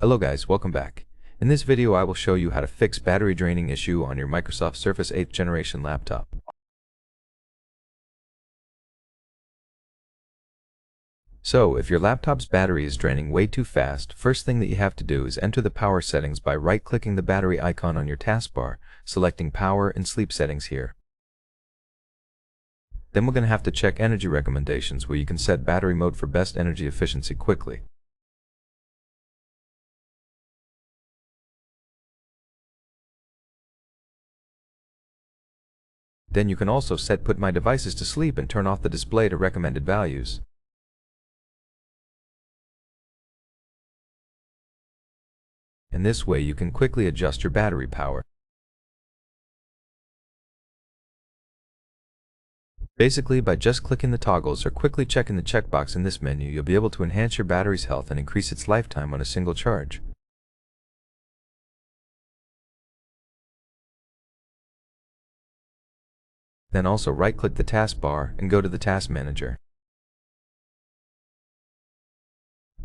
Hello guys, welcome back. In this video I will show you how to fix battery draining issue on your Microsoft Surface 8th generation laptop. So, if your laptop's battery is draining way too fast, first thing that you have to do is enter the power settings by right-clicking the battery icon on your taskbar, selecting Power and Sleep Settings here. Then we're going to have to check Energy Recommendations where you can set battery mode for best energy efficiency quickly. Then you can also set Put My Devices to Sleep and turn off the display to recommended values. In this way you can quickly adjust your battery power. Basically, by just clicking the toggles or quickly checking the checkbox in this menu, you'll be able to enhance your battery's health and increase its lifetime on a single charge. Then also right-click the taskbar and go to the Task Manager.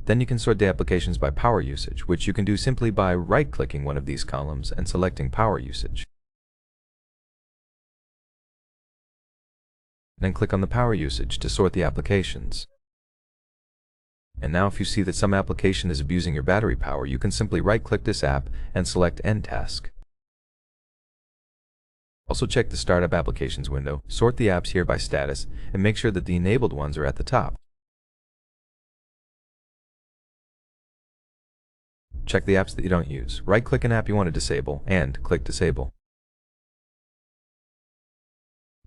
Then you can sort the applications by power usage, which you can do simply by right-clicking one of these columns and selecting Power Usage. Then click on the power usage to sort the applications. And now if you see that some application is abusing your battery power, you can simply right-click this app and select End Task. Also check the Startup Applications window, sort the apps here by status, and make sure that the enabled ones are at the top. Check the apps that you don't use. Right-click an app you want to disable, and click Disable.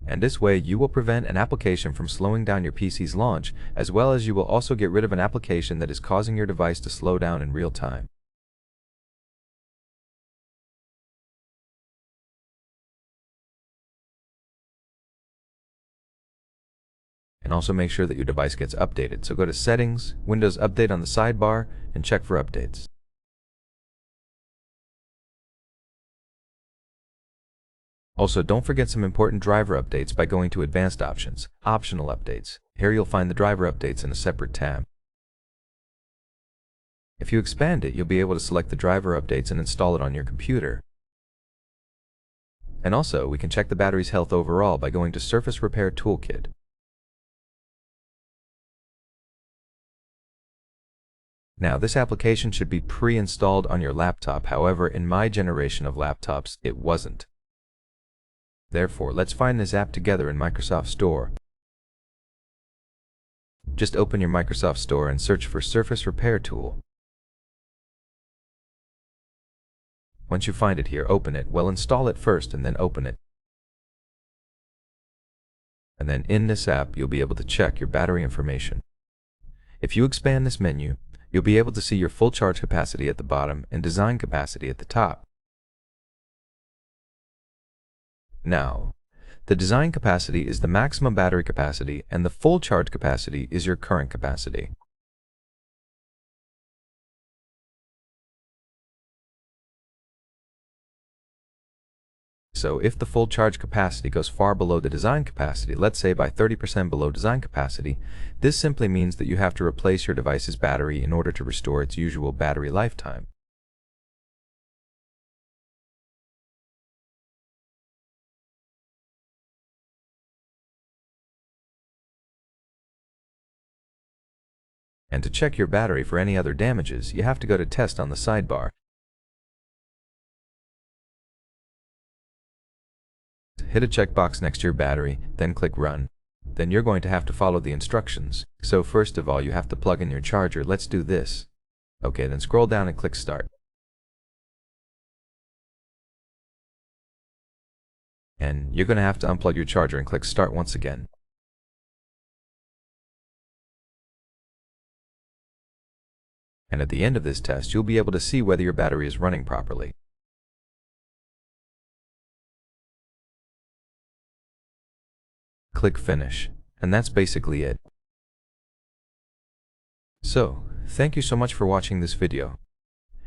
And this way you will prevent an application from slowing down your PC's launch, as well as you will also get rid of an application that is causing your device to slow down in real time. And also make sure that your device gets updated. So go to Settings, Windows Update on the sidebar, and check for updates. Also, don't forget some important driver updates by going to Advanced Options, Optional Updates. Here you'll find the driver updates in a separate tab. If you expand it, you'll be able to select the driver updates and install it on your computer. And also, we can check the battery's health overall by going to Surface Repair Toolkit. Now, this application should be pre-installed on your laptop, however, in my generation of laptops, it wasn't. Therefore, let's find this app together in Microsoft Store. Just open your Microsoft Store and search for Surface Repair Tool. Once you find it here, open it. Well, install it first and then open it. And then in this app, you'll be able to check your battery information. If you expand this menu, you'll be able to see your full charge capacity at the bottom and design capacity at the top. Now, the design capacity is the maximum battery capacity and the full charge capacity is your current capacity. So if the full charge capacity goes far below the design capacity, let's say by 30% below design capacity, this simply means that you have to replace your device's battery in order to restore its usual battery lifetime. And to check your battery for any other damages, you have to go to Test on the sidebar. Hit a checkbox next to your battery, then click Run. Then you're going to have to follow the instructions. So first of all, you have to plug in your charger. Let's do this. Okay, then scroll down and click Start. And you're going to have to unplug your charger and click Start once again. And at the end of this test, you'll be able to see whether your battery is running properly. Click Finish, and that's basically it. So, thank you so much for watching this video.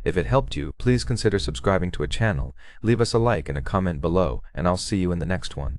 If it helped you, please consider subscribing to a channel, leave us a like and a comment below, and I'll see you in the next one.